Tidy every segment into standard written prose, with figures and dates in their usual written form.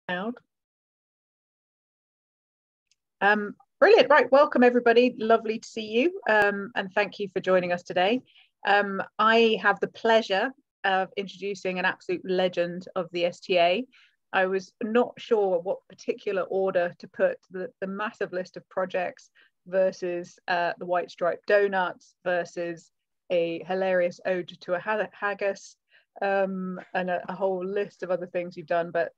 Out. Brilliant. Right. Welcome, everybody. Lovely to see you. And thank you for joining us today. I have the pleasure of introducing an absolute legend of the STA. I was not sure what particular order to put the massive list of projects versus the white striped donuts versus a hilarious ode to a haggis and a whole list of other things you've done. But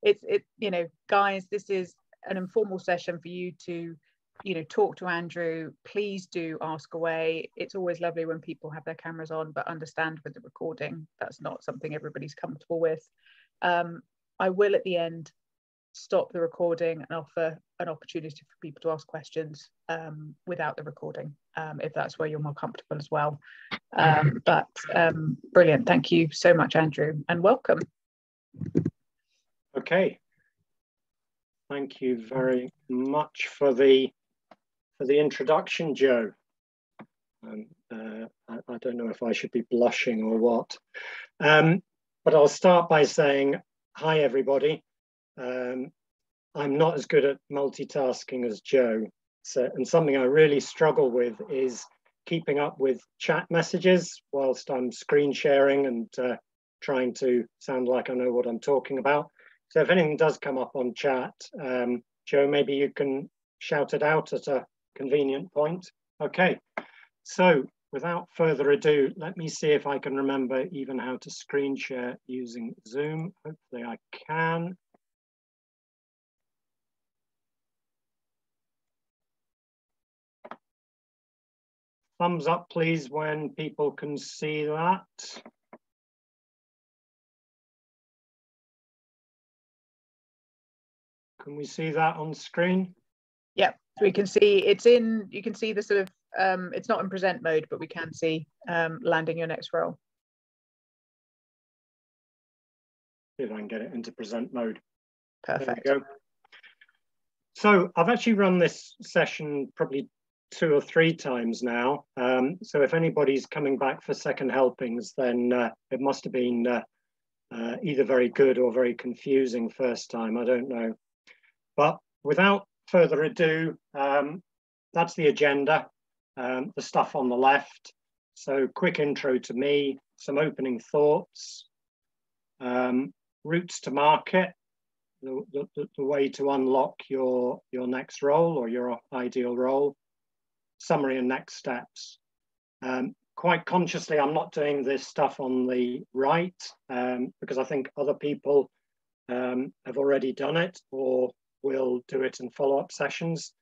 you know, guys, this is an informal session for you to, you know, talk to Andrew. Please do ask away. It's always lovely when people have their cameras on, but understand with the recording, that's not something everybody's comfortable with. I will at the end stop the recording and offer an opportunity for people to ask questions without the recording, if that's where you're more comfortable as well. Brilliant. Thank you so much, Andrew, and welcome. Okay. Thank you very much for the introduction, Jo. I don't know if I should be blushing or what, but I'll start by saying hi, everybody. I'm not as good at multitasking as Jo, and something I really struggle with is keeping up with chat messages whilst I'm screen sharing and trying to sound like I know what I'm talking about. So if anything does come up on chat, Jo, maybe you can shout it out at a convenient point. Okay, so without further ado, let me see if I can remember even how to screen share using Zoom. Hopefully I can. Thumbs up, please, when people can see that. Can we see that on screen? Yeah, we can see it's in, you can see the sort of, it's not in present mode, but we can see landing your next role. See if I can get it into present mode. Perfect. There we go. So I've actually run this session probably 2 or 3 times now. So if anybody's coming back for second helpings, then it must have been either very good or very confusing first time, I don't know. But without further ado, that's the agenda, the stuff on the left. So quick intro to me, some opening thoughts, routes to market, the way to unlock your next role or your ideal role, summary and next steps. Quite consciously, I'm not doing this stuff on the right because I think other people have already done it or will do it in follow-up sessions.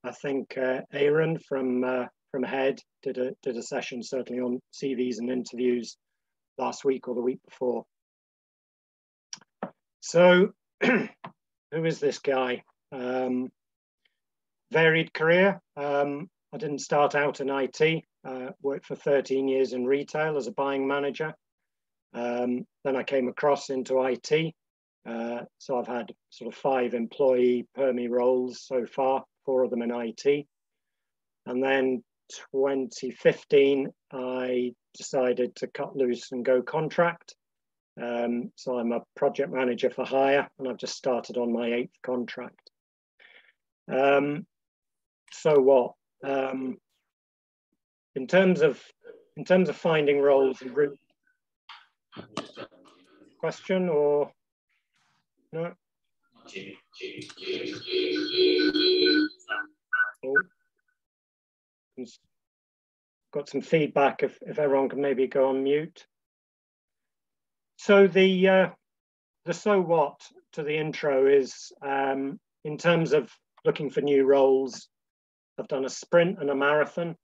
I think Aaron from Head did a session certainly on CVs and interviews last week or the week before. So who is this guy? Varied career. I didn't start out in IT. Worked for 13 years in retail as a buying manager. Then I came across into IT. So I've had sort of 5 employee permie roles so far, 4 of them in IT. And then 2015, I decided to cut loose and go contract. So I'm a project manager for hire, and I've just started on my 8th contract. So what? In terms of finding roles and route, question or no? Oh. Got some feedback if everyone can maybe go on mute. So the so what to the intro is in terms of looking for new roles, I've done a sprint and a marathon.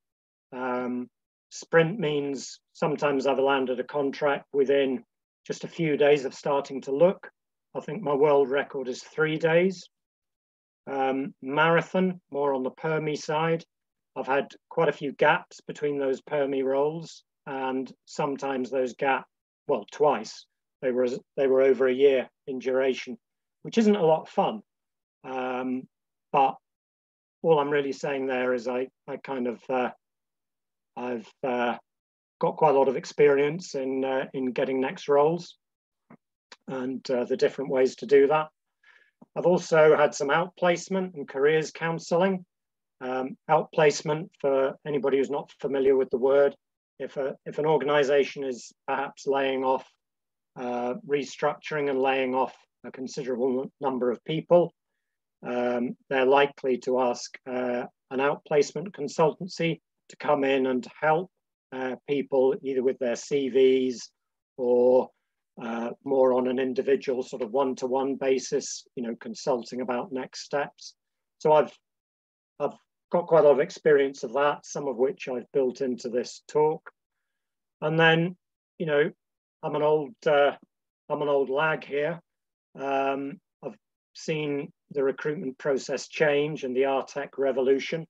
Sprint means sometimes I've landed a contract within just a few days of starting to look. I think my world record is 3 days. Marathon, more on the permie side. I've had quite a few gaps between those permie roles, and sometimes those gaps, well, twice, they were over a year in duration, which isn't a lot of fun. But all I'm really saying there is I've got quite a lot of experience in getting next roles and the different ways to do that. I've also had some outplacement and careers counselling. Outplacement, for anybody who's not familiar with the word, if an organisation is perhaps laying off, restructuring and laying off a considerable number of people, they're likely to ask an outplacement consultancy to come in and help people either with their CVs or more on an individual sort of one-to-one basis, you know, consulting about next steps. So I've got quite a lot of experience of that, some of which I've built into this talk. And then, you know, I'm an old lag here. I've seen the recruitment process change and the RTech revolution.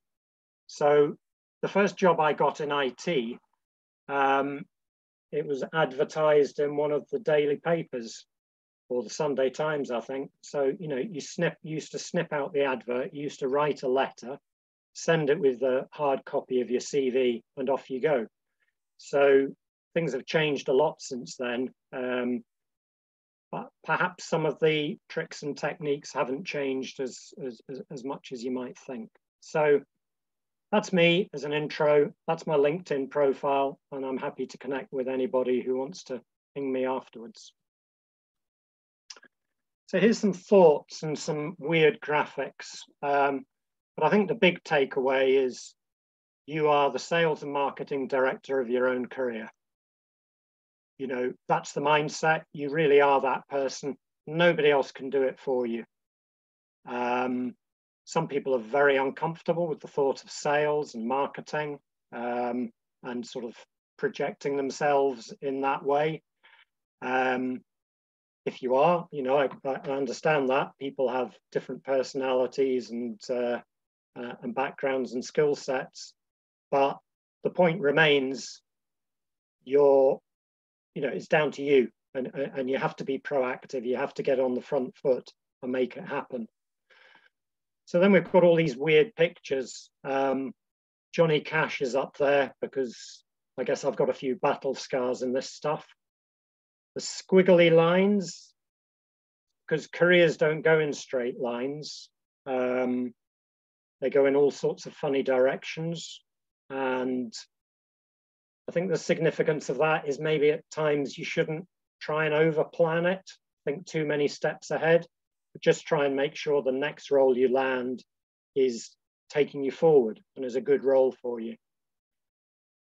So the first job I got in IT, it was advertised in one of the daily papers, or the Sunday Times, I think. So, you know, you used to snip out the advert, you used to write a letter, send it with a hard copy of your CV, and off you go. So things have changed a lot since then. But perhaps some of the tricks and techniques haven't changed as much as you might think. So that's me as an intro. That's my LinkedIn profile, and I'm happy to connect with anybody who wants to ping me afterwards. So here's some thoughts and some weird graphics. But I think the big takeaway is you are the sales and marketing director of your own career. You know, that's the mindset. You really are that person. Nobody else can do it for you. Some people are very uncomfortable with the thought of sales and marketing and sort of projecting themselves in that way. If you are, you know, I understand that people have different personalities and backgrounds and skill sets, but the point remains, it's down to you, and you have to be proactive. You have to get on the front foot and make it happen. So then we've got all these weird pictures. Johnny Cash is up there because I guess I've got a few battle scars in this stuff. The squiggly lines, because careers don't go in straight lines. They go in all sorts of funny directions. And I think the significance of that is maybe at times you shouldn't try and over-plan it, think too many steps ahead, but just try and make sure the next role you land is taking you forward and is a good role for you.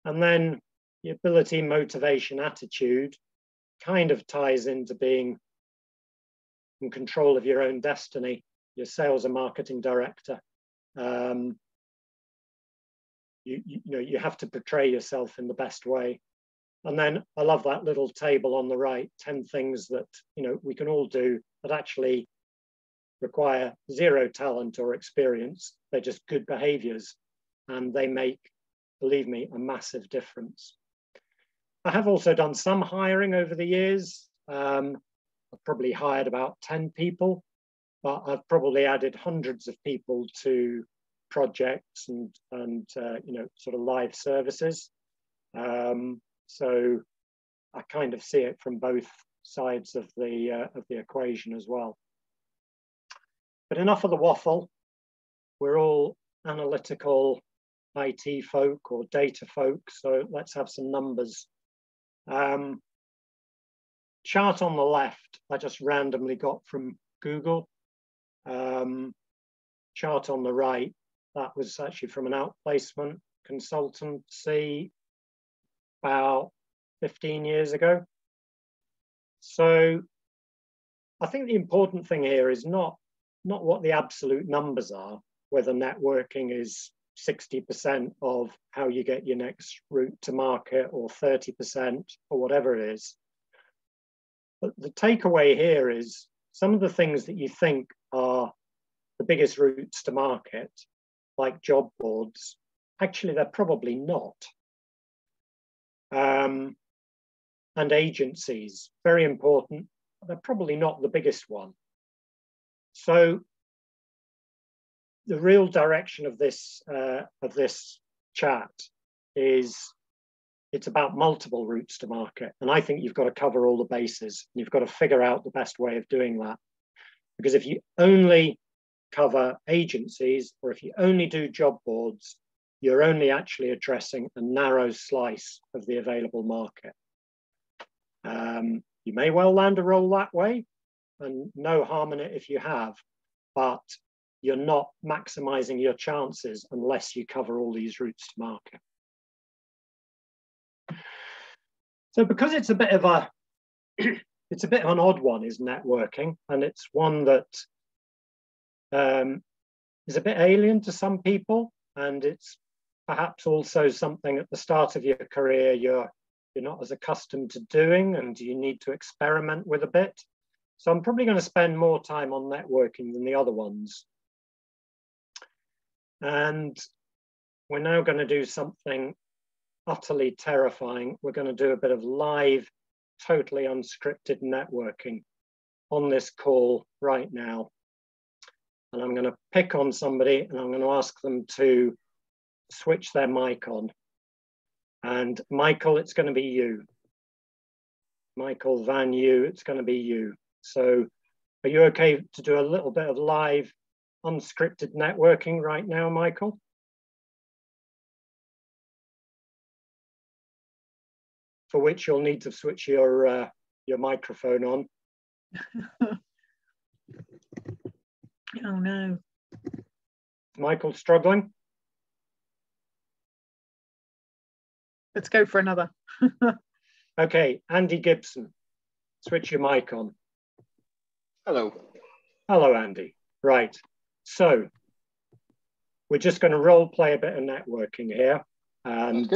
And then the ability, motivation, attitude kind of ties into being in control of your own destiny, your sales and marketing director. You have to portray yourself in the best way. And then I love that little table on the right, 10 things that, you know, we can all do that actually require zero talent or experience. They're just good behaviors, and they make, believe me, a massive difference. I have also done some hiring over the years. I've probably hired about 10 people, but I've probably added hundreds of people to projects and sort of live services. So I kind of see it from both sides of the equation as well. But enough of the waffle. We're all analytical IT folk or data folk, so let's have some numbers. Chart on the left, I just randomly got from Google. Chart on the right, that was actually from an outplacement consultancy about 15 years ago. So I think the important thing here is not what the absolute numbers are, whether networking is 60% of how you get your next route to market or 30% or whatever it is. But the takeaway here is some of the things that you think are the biggest routes to market, like job boards, actually they're probably not. And agencies, very important, they're probably not the biggest one. So the real direction of this chat is it's about multiple routes to market. And I think you've got to cover all the bases. You've got to figure out the best way of doing that. Because if you only cover agencies, or if you only do job boards, you're only actually addressing a narrow slice of the available market. You may well land a role that way, and no harm in it if you have, but you're not maximizing your chances unless you cover all these routes to market. So because it's a bit of a it's a bit of an odd one, is networking, and it's one that is a bit alien to some people, and it's perhaps also something at the start of your career you're not as accustomed to doing, and you need to experiment with a bit. So I'm probably going to spend more time on networking than the other ones. And we're now going to do something utterly terrifying. We're going to do a bit of live, totally unscripted networking on this call right now. And I'm going to pick on somebody and I'm going to ask them to switch their mic on. And Michael, it's going to be you. Michael Van You, it's going to be you. So are you okay to do a little bit of live unscripted networking right now, Michael? For which you'll need to switch your microphone on. Oh no. Michael struggling? Let's go for another. Okay, Andy Gibson, switch your mic on. Hello. Hello, Andy. Right, so we're just going to role play a bit of networking here, and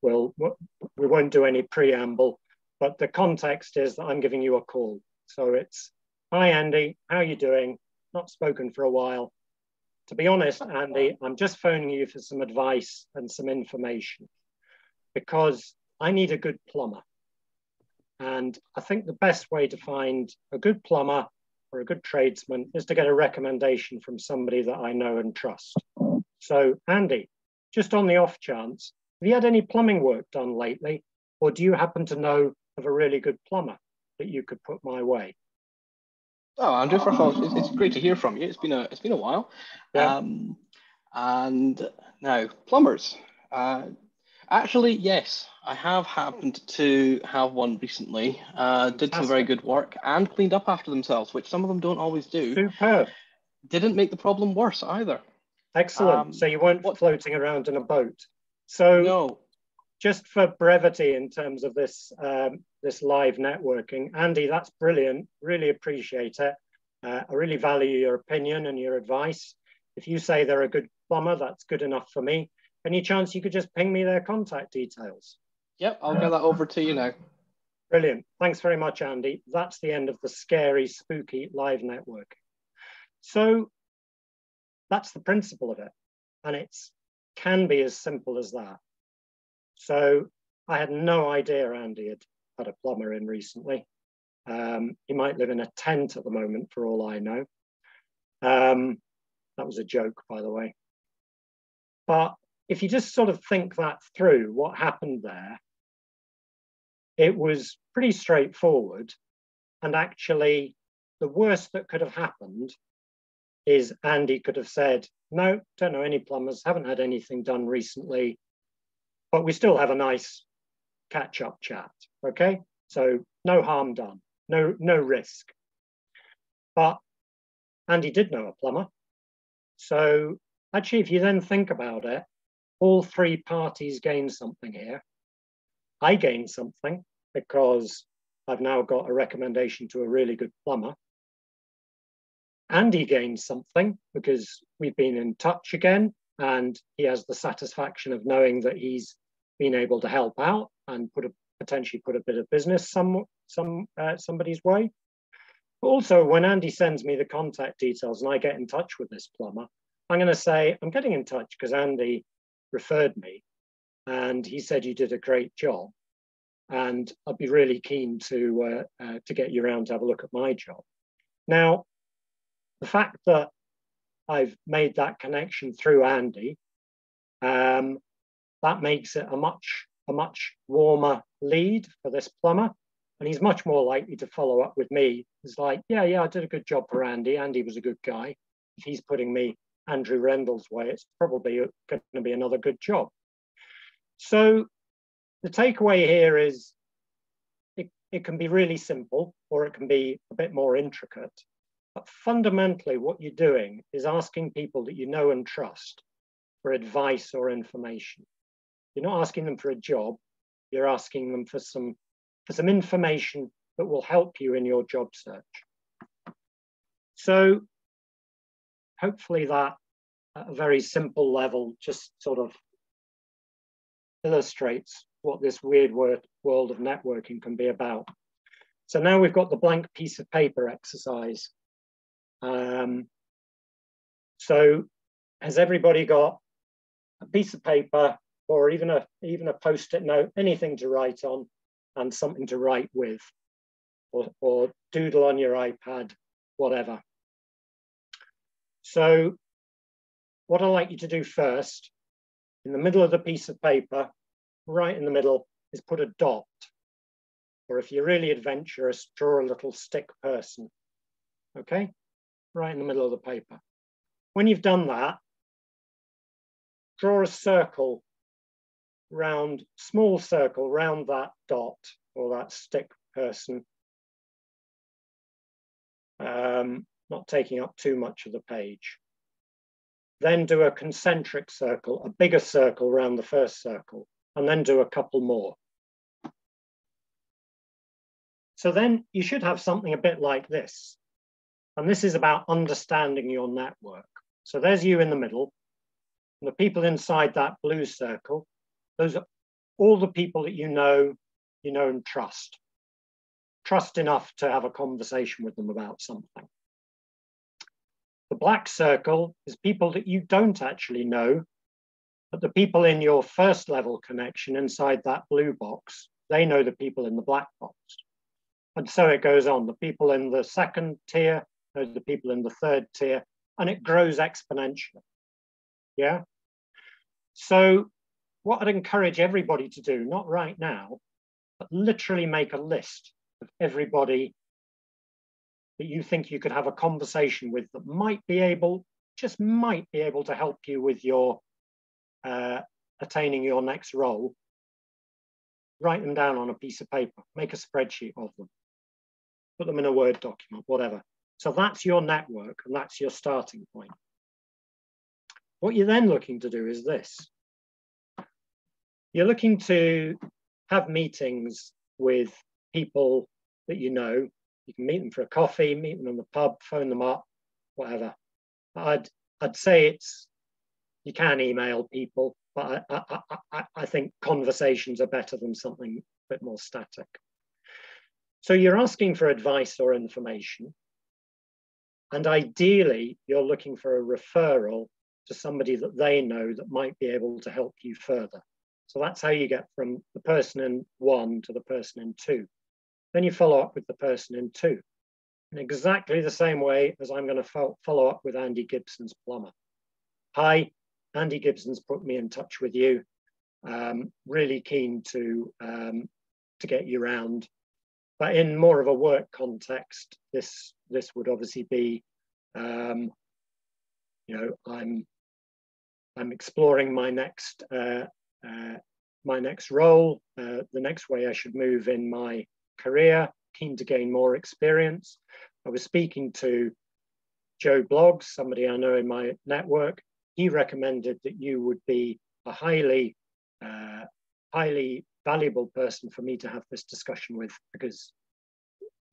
we won't do any preamble, but the context is that I'm giving you a call. So it's, hi Andy, how are you doing? Not spoken for a while. To be honest, Andy, I'm just phoning you for some advice and some information, because I need a good plumber. And I think the best way to find a good plumber or a good tradesman is to get a recommendation from somebody that I know and trust. So Andy, just on the off chance, have you had any plumbing work done lately? Or do you happen to know of a really good plumber that you could put my way? Oh, Andrew, first of all, it's great to hear from you. It's been a while. Yeah. And now, plumbers. Actually, yes, I have happened to have one recently. Did some very good work and cleaned up after themselves, which some of them don't always do. Superb. Didn't make the problem worse either. Excellent. So you weren't floating around in a boat. So no. Just for brevity in terms of this this live networking, Andy, that's brilliant. Really appreciate it. I really value your opinion and your advice. If you say they're a good plumber, that's good enough for me. Any chance you could just ping me their contact details? Yep, I'll get that over to you now. Brilliant. Thanks very much, Andy. That's the end of the scary, spooky live networking. So that's the principle of it. And it can be as simple as that. So I had no idea Andy had a plumber in recently. He might live in a tent at the moment for all I know. That was a joke, by the way. But if you just sort of think that through, what happened there, it was pretty straightforward. And actually, the worst that could have happened is Andy could have said, no, don't know any plumbers, haven't had anything done recently, but we still have a nice catch-up chat, okay? So no harm done, no risk. But Andy did know a plumber. So actually, if you then think about it, all three parties gain something here. I gain something because I've now got a recommendation to a really good plumber. Andy gains something because we've been in touch again, and he has the satisfaction of knowing that he's been able to help out and potentially put a bit of business somebody's way. But also, when Andy sends me the contact details and I get in touch with this plumber, I'm going to say, I'm getting in touch because Andy referred me and he said you did a great job. And I'd be really keen to get you around to have a look at my job. Now, the fact that I've made that connection through Andy, that makes it a much warmer lead for this plumber. And he's much more likely to follow up with me. It's like, yeah, I did a good job for Andy. Andy was a good guy. If he's putting me Andrew Rendle's way, it's probably going to be another good job. So the takeaway here is it can be really simple, or it can be a bit more intricate. But fundamentally, what you're doing is asking people that you know and trust for advice or information. You're not asking them for a job. You're asking them for some information that will help you in your job search. So hopefully that, at a very simple level, just sort of illustrates what this weird world of networking can be about. So now we've got the blank piece of paper exercise. So has everybody got a piece of paper, or even a post-it note, anything to write on and something to write with, or doodle on your iPad, whatever? So what I'd like you to do first, in the middle of the piece of paper, right in the middle, is put a dot. Or if you're really adventurous, draw a little stick person. Okay? Right in the middle of the paper. When you've done that, draw a circle round, small circle round that dot or that stick person, not taking up too much of the page. Then do a concentric circle, a bigger circle around the first circle, and then do a couple more. So then you should have something a bit like this. And this is about understanding your network. So there's you in the middle, and the people inside that blue circle, those are all the people that you know and trust. Trust enough to have a conversation with them about something. The black circle is people that you don't actually know, but the people in your first level connection inside that blue box, they know the people in the black box. And so it goes on. The people in the second tier know the people in the third tier, and it grows exponentially. Yeah. So what I'd encourage everybody to do, not right now, but literally make a list of everybody that you think you could have a conversation with that might be able to help you with your attaining your next role. Write them down on a piece of paper, make a spreadsheet of them, put them in a Word document, whatever. So that's your network, and that's your starting point. What you're then looking to do is this. You're looking to have meetings with people that you know. You can meet them for a coffee, meet them in the pub, phone them up, whatever. I'd say you can email people, but I think conversations are better than something a bit more static. So you're asking for advice or information, and ideally you're looking for a referral to somebody that they know that might be able to help you further. So that's how you get from the person in 1 to the person in 2. Then you follow up with the person in 2 in exactly the same way as I'm going to follow up with Andy Gibson's plumber. Hi, Andy Gibson's put me in touch with you. Really keen to get you round. But in more of a work context, this would obviously be, I'm exploring my next role, the next way I should move in my career, keen to gain more experience. I was speaking to Joe Bloggs, somebody I know in my network. He recommended that you would be a highly valuable person for me to have this discussion with, because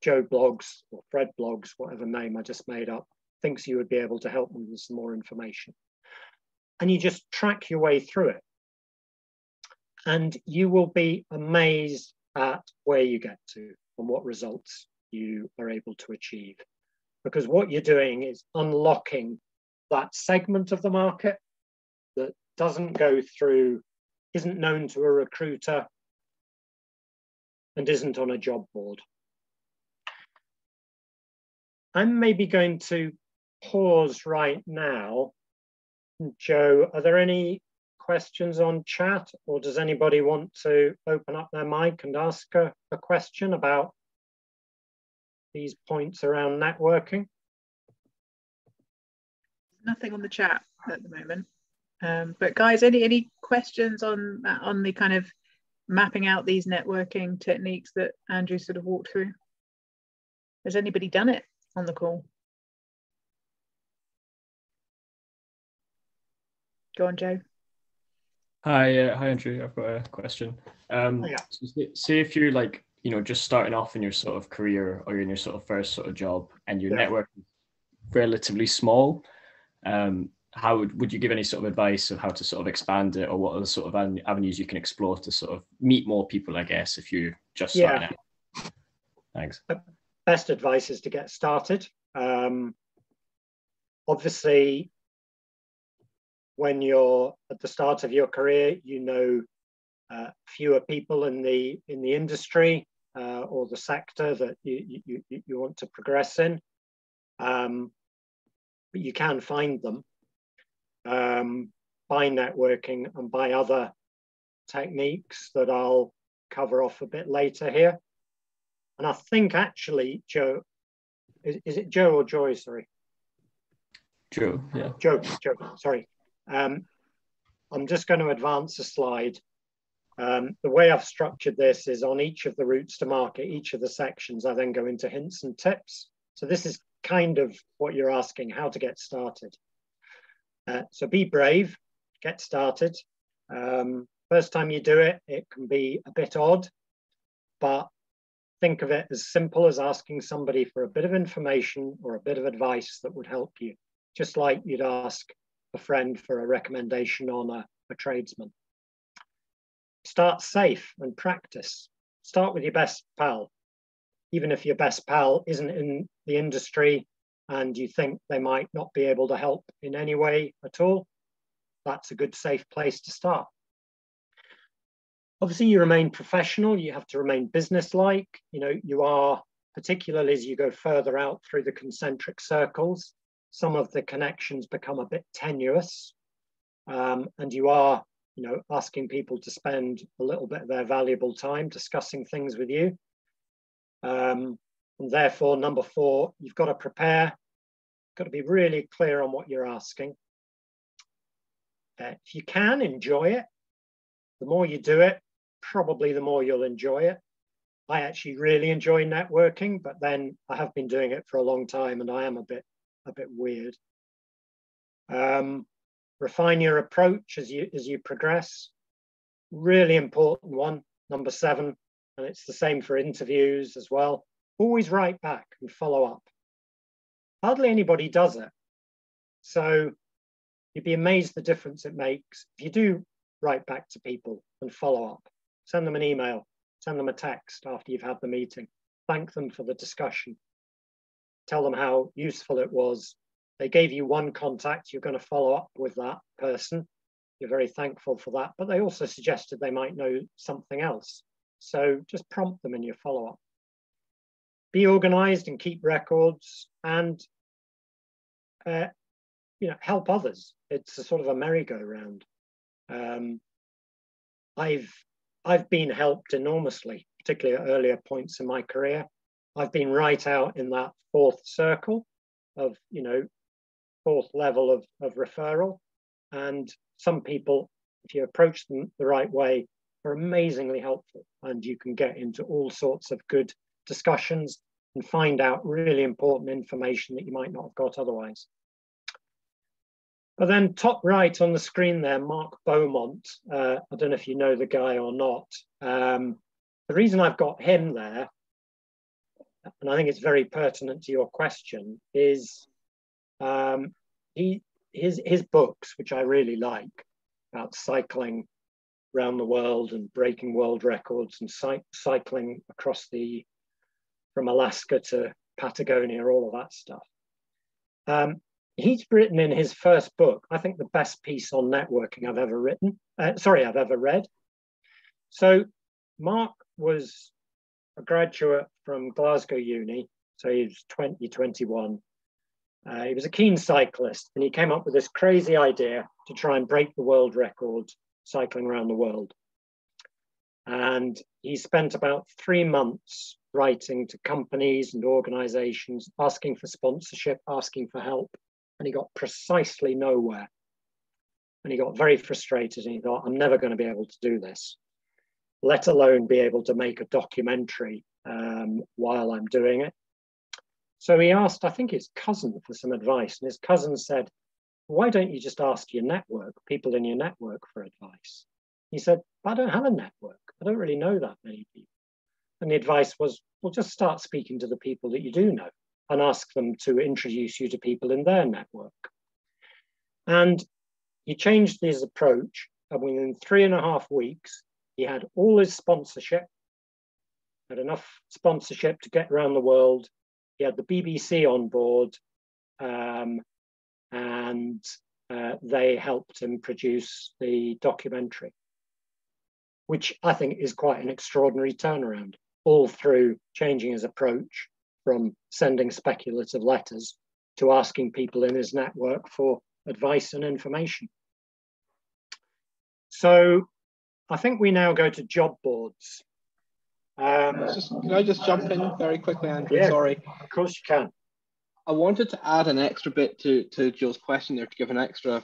Joe Bloggs or Fred Bloggs, whatever name I just made up, thinks you would be able to help me with some more information. And you just track your way through it. And you will be amazed at where you get to and what results you are able to achieve. Because what you're doing is unlocking that segment of the market that isn't known to a recruiter and isn't on a job board. I'm maybe going to pause right now. Joe, are there any questions on chat, or does anybody want to open up their mic and ask a question about these points around networking? Nothing on the chat at the moment. But guys, any questions on the kind of mapping out these networking techniques that Andrew sort of walked through? Has anybody done it on the call? Go on, Joe. Hi, Andrew. I've got a question. So say if you're like, just starting off in your sort of career or in your sort of first sort of job, and your network is relatively small, how would you give any sort of advice of how to sort of expand it, or what are the sort of avenues you can explore to sort of meet more people, I guess, if you're just starting out? Thanks. Best advice is to get started. Obviously, when you're at the start of your career, fewer people in the industry or the sector that you want to progress in, but you can find them by networking and by other techniques that I'll cover off a bit later here. And I think actually, Joe, is it Joe or Joy? Sorry. Joe, yeah. Joe, sorry. I'm just going to advance a slide. The way I've structured this is on each of the routes to market, each of the sections, I then go into hints and tips. So this is kind of what you're asking, how to get started. So be brave, get started. First time you do it, it can be a bit odd, but think of it as simple as asking somebody for a bit of information or a bit of advice that would help you, just like you'd ask a friend for a recommendation on a tradesman. Start safe and practice. Start with your best pal. Even if your best pal isn't in the industry and you think they might not be able to help in any way at all, that's a good safe place to start. Obviously, you remain professional. You have to remain businesslike. You are, particularly as you go further out through the concentric circles, some of the connections become a bit tenuous, and you are, asking people to spend a little bit of their valuable time discussing things with you. And therefore, number 4, you've got to prepare, got to be really clear on what you're asking. If you can, enjoy it. The more you do it, probably the more you'll enjoy it. I actually really enjoy networking, but then I have been doing it for a long time and I am a bit weird. Refine your approach as you progress. Really important one, number 7, and it's the same for interviews as well. Always write back and follow up. Hardly anybody does it. So you'd be amazed the difference it makes. If you do write back to people and follow up, send them an email, send them a text after you've had the meeting, thank them for the discussion, tell them how useful it was. They gave you one contact, you're going to follow up with that person. You're very thankful for that, but they also suggested they might know something else. So just prompt them in your follow-up. Be organized and keep records, and help others. It's a sort of a merry-go-round. I've been helped enormously, particularly at earlier points in my career. I've been right out in that 4th circle of, 4th level of referral. And some people, if you approach them the right way, are amazingly helpful, and you can get into all sorts of good discussions and find out really important information that you might not have got otherwise. But then top right on the screen there, Mark Beaumont. I don't know if you know the guy or not. The reason I've got him there, and I think it's very pertinent to your question, is his books, which I really like, about cycling around the world and breaking world records and cycling across from Alaska to Patagonia, all of that stuff. He's written in his first book, I think, the best piece on networking I've ever read. So Mark was a graduate from Glasgow Uni, so he was 21. He was a keen cyclist, and he came up with this crazy idea to try and break the world record cycling around the world. And he spent about 3 months writing to companies and organizations, asking for sponsorship, asking for help, and he got precisely nowhere. And he got very frustrated and he thought, I'm never going to be able to do this, let alone be able to make a documentary while I'm doing it. So he asked, I think his cousin, for some advice. And his cousin said, why don't you just ask your network, people in your network, for advice? He said, I don't have a network. I don't really know that many people. And the advice was, well, just start speaking to the people that you do know and ask them to introduce you to people in their network. And he changed his approach, and within 3.5 weeks, he had all his sponsorship, had enough sponsorship to get around the world. He had the BBC on board, and they helped him produce the documentary, which I think is quite an extraordinary turnaround, all through changing his approach from sending speculative letters to asking people in his network for advice and information. So I think we now go to job boards. Can I just jump in very quickly, Andrew? Yeah, sorry. Of course you can. I wanted to add an extra bit to Joe's question there to give an extra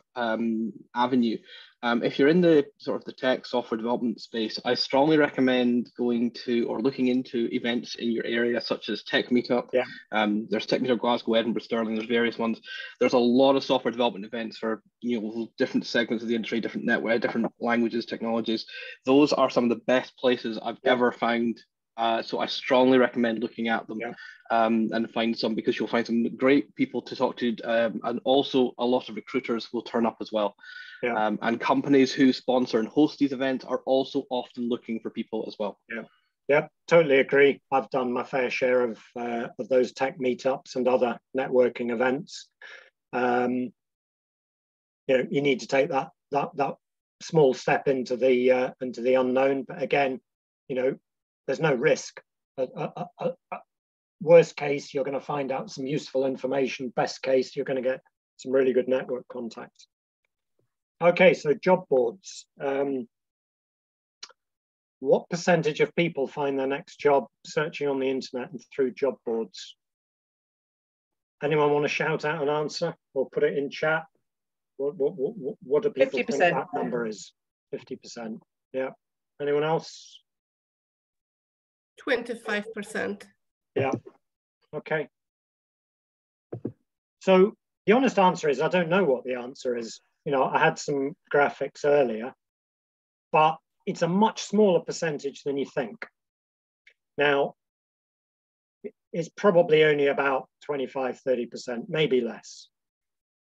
avenue. If you're in the sort of the tech software development space, I strongly recommend going to or looking into events in your area, such as Tech Meetup. Yeah. There's Tech Meetup Glasgow, Edinburgh, Stirling. There's various ones. There's a lot of software development events for different segments of the industry, different network, different languages, technologies. Those are some of the best places I've ever found. So I strongly recommend looking at them and find some, because you'll find some great people to talk to, and also a lot of recruiters will turn up as well. And companies who sponsor and host these events are also often looking for people as well. Yeah, totally agree. I've done my fair share of those tech meetups and other networking events. You need to take that small step into the unknown, but again, there's no risk. Worst case, you're going to find out some useful information. Best case, you're going to get some really good network contacts. Okay, so job boards. What percentage of people find their next job searching on the internet and through job boards? Anyone want to shout out an answer or put it in chat? What do people 50%. think that number is? 50%. Yeah. Anyone else? 25%. Yeah. Okay. So the honest answer is I don't know what the answer is. I had some graphics earlier, but it's a much smaller percentage than you think. Now, it's probably only about 25, 30%, maybe less.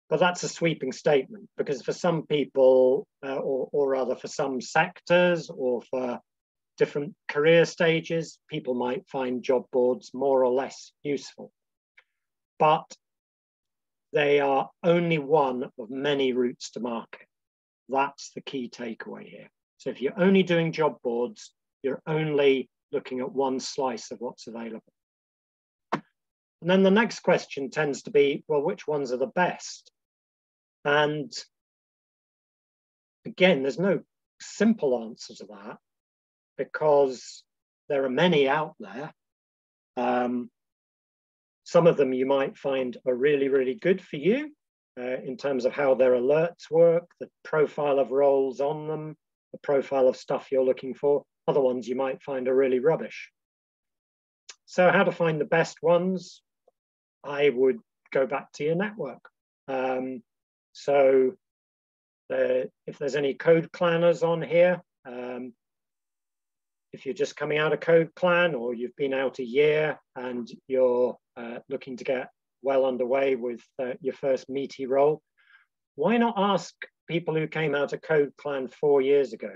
But that's a sweeping statement, because for some people, or rather for some sectors or for different career stages, people might find job boards more or less useful. But they are only one of many routes to market. That's the key takeaway here. So if you're only doing job boards, you're only looking at one slice of what's available. And then the next question tends to be, well, which ones are the best? And again, there's no simple answer to that, because there are many out there. Some of them you might find are really, really good for you in terms of how their alerts work, the profile of roles on them, the profile of stuff you're looking for. Other ones you might find are really rubbish. So how to find the best ones? I would go back to your network. So if there's any code clanners on here, if you're just coming out of Code Clan, or you've been out a year and you're looking to get well underway with your first meaty role, why not ask people who came out of Code Clan 4 years ago,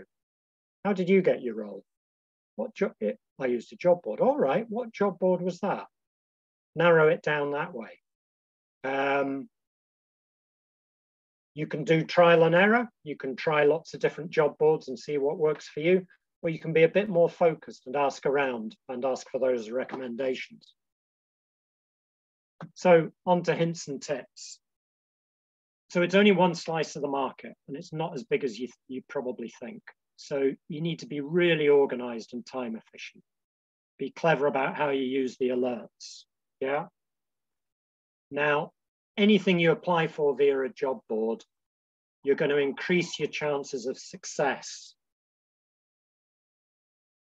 how did you get your role? What job? I used a job board. All right, what job board was that? Narrow it down that way. You can do trial and error. You can try lots of different job boards and see what works for you. Or you can be a bit more focused and ask around and ask for those recommendations. So on to hints and tips. So it's only one slice of the market, and it's not as big as you probably think. So you need to be really organized and time efficient, be clever about how you use the alerts. Yeah. Now, anything you apply for via a job board, you're going to increase your chances of success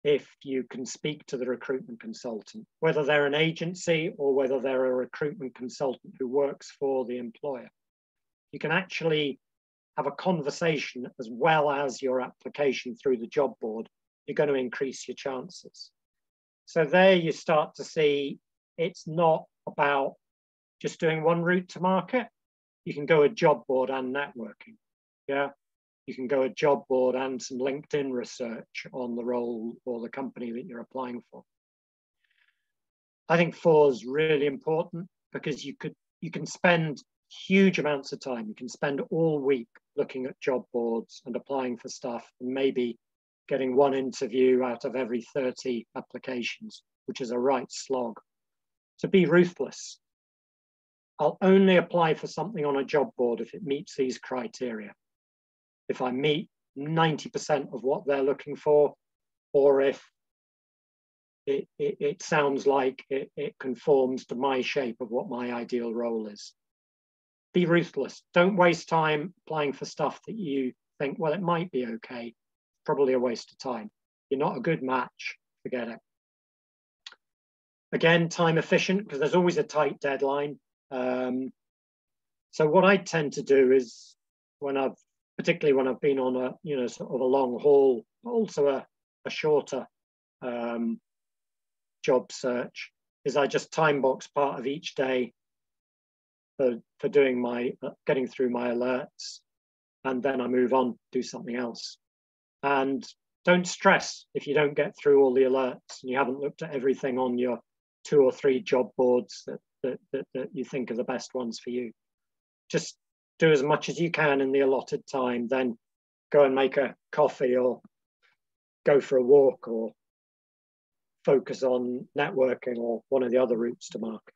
if you can speak to the recruitment consultant, whether they're an agency or whether they're a recruitment consultant who works for the employer. You can actually have a conversation as well as your application through the job board. You're going to increase your chances. So there you start to see it's not about just doing one route to market. You can go a job board and networking. Yeah. You can go a job board and some LinkedIn research on the role or the company that you're applying for. I think 4 is really important because you can spend huge amounts of time. You can spend all week looking at job boards and applying for stuff and maybe getting one interview out of every 30 applications, which is a right slog. So be ruthless. I'll only apply for something on a job board if it meets these criteria. If I meet 90% of what they're looking for, or if it sounds like it conforms to my shape of what my ideal role is. Be ruthless. Don't waste time applying for stuff that you think, well, it might be okay. Probably a waste of time. You're not a good match, forget it. Again, time efficient, because there's always a tight deadline. So what I tend to do is particularly when I've been on a, sort of a long haul, also a shorter job search, is I just time box part of each day for doing getting through my alerts, and then I move on, do something else. And don't stress if you don't get through all the alerts and you haven't looked at everything on your 2 or 3 job boards that you think are the best ones for you. Just do as much as you can in the allotted time, then go and make a coffee or go for a walk or focus on networking or one of the other routes to market.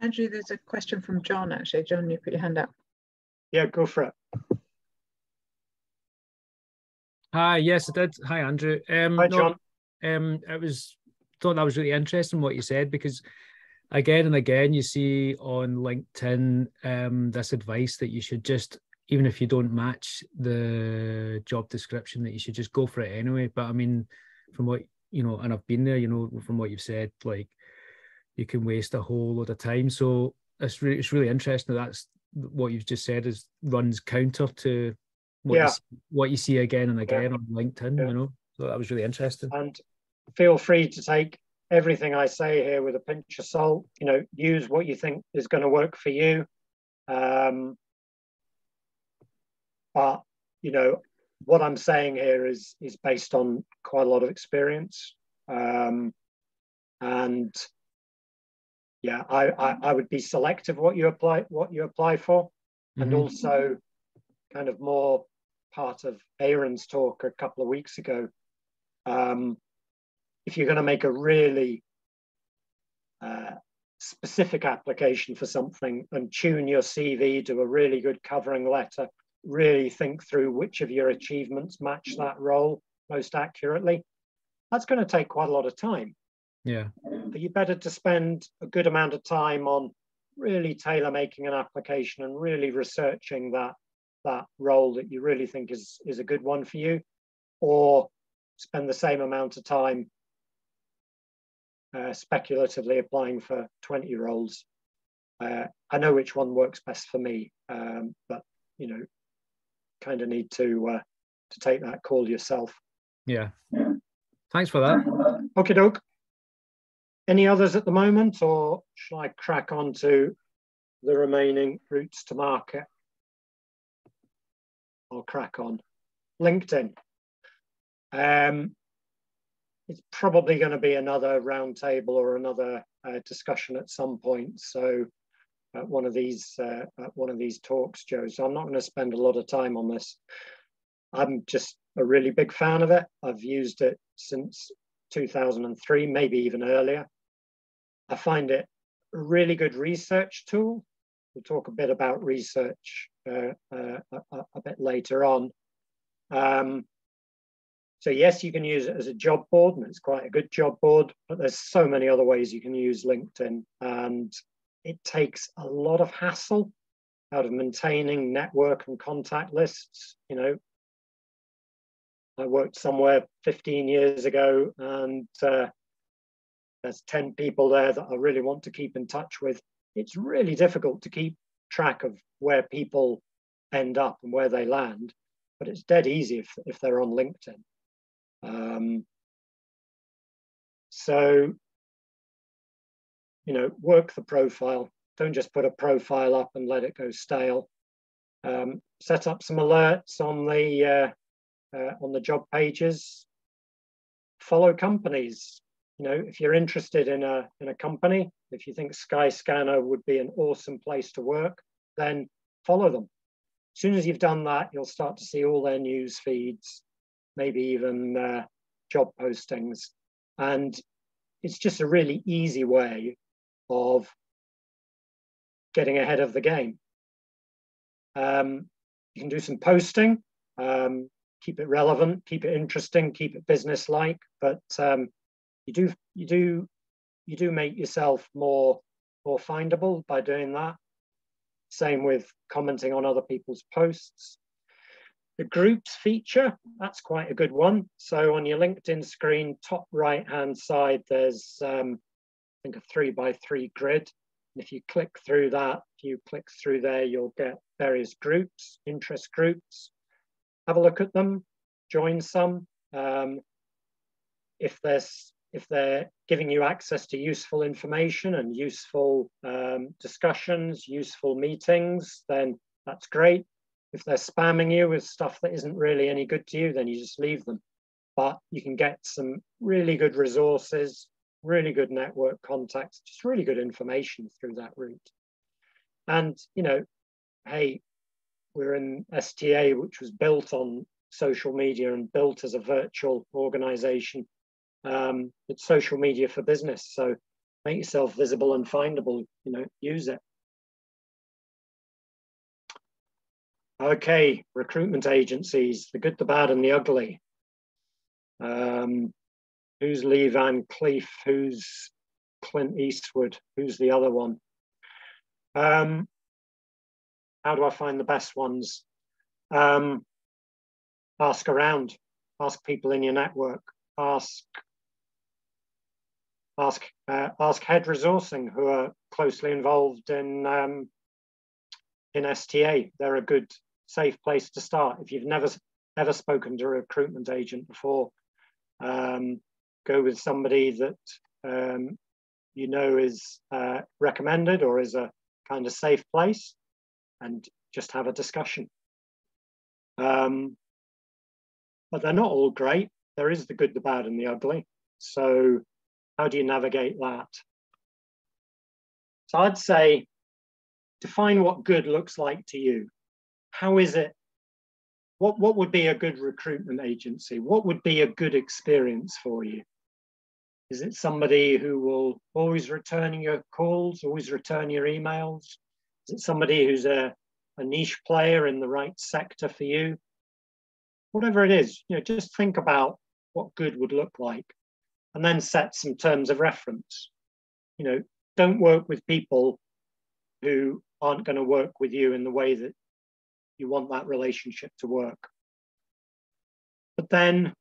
Andrew, there's a question from John, actually. John, you put your hand up. Yeah, go for it. Hi, yes, I did. Hi, Andrew. Hi, John. Thought that was really interesting what you said, because again and again you see on LinkedIn this advice that you should just, even if you don't match the job description, that you should just go for it anyway. But I mean, from what and I've been there, from what you've said, like you can waste a whole lot of time. So it's really interesting that that's what you've just said runs counter to what you see again and again on LinkedIn. So that was really interesting. And feel free to take everything I say here with a pinch of salt. Use what you think is going to work for you. But what I'm saying here is based on quite a lot of experience. And yeah, I would be selective what you apply for, and also kind of more part of Aaron's talk a couple of weeks ago. If you're going to make a really specific application for something and tune your CV, do a really good covering letter, really think through which of your achievements match that role most accurately, that's going to take quite a lot of time. Yeah. But you better to spend a good amount of time on really tailor making an application and really researching that role that you really think is a good one for you, or spend the same amount of time speculatively applying for 20 roles. I know which one works best for me, but kind of need to take that call yourself. Yeah. Thanks for that. Okay, doke. Any others at the moment, or shall I crack on to the remaining routes to market? I'll crack on. LinkedIn. It's probably going to be another roundtable or another discussion at some point. So at one of these talks, Joe. So I'm not going to spend a lot of time on this. I'm just a really big fan of it. I've used it since 2003, maybe even earlier. I find it a really good research tool. We'll talk a bit about research a bit later on. So yes, you can use it as a job board, and it's quite a good job board, but there's so many other ways you can use LinkedIn, and it takes a lot of hassle out of maintaining network and contact lists. You know, I worked somewhere 15 years ago, and there's 10 people there that I really want to keep in touch with. It's really difficult to keep track of where people end up and where they land, but it's dead easy if they're on LinkedIn. So, you know, work the profile. Don't just put a profile up and let it go stale. Set up some alerts on the job pages. Follow companies. You know, if you're interested in a company, if you think Skyscanner would be an awesome place to work, then follow them. As soon as you've done that, you'll start to see all their news feeds, maybe even job postings. And it's just a really easy way of getting ahead of the game. You can do some posting, keep it relevant, keep it interesting, keep it business-like, but you do make yourself more findable by doing that. Same with commenting on other people's posts. The groups feature, that's quite a good one. So on your LinkedIn screen, top right-hand side, there's I think a 3x3 grid. And if you click through that, a few clicks through there, you'll get various groups, interest groups. Have a look at them, join some. If they're giving you access to useful information and useful discussions, useful meetings, then that's great. If they're spamming you with stuff that isn't really any good to you, then you just leave them. But you can get some really good resources, really good network contacts, just really good information through that route. And, you know, hey, we're in STA, which was built on social media and built as a virtual organization. It's social media for business. So make yourself visible and findable, you know, use it. Okay, recruitment agencies, the good, the bad, and the ugly. Who's Lee Van Cleef? Who's Clint Eastwood? Who's the other one? How do I find the best ones? Ask around, ask people in your network, ask head resourcing who are closely involved in STA. They're a good, safe place to start. If you've never spoken to a recruitment agent before, go with somebody that you know is recommended or is a kind of safe place, and just have a discussion. But they're not all great. There is the good, the bad, and the ugly. So how do you navigate that? So I'd say, define what good looks like to you. How is it? What would be a good recruitment agency? What would be a good experience for you? Is it somebody who will always return your calls, always return your emails? Is it somebody who's a niche player in the right sector for you? Whatever it is, you know, just think about what good would look like, and then set some terms of reference. You know, don't work with people who aren't going to work with you in the way that you want that relationship to work. But then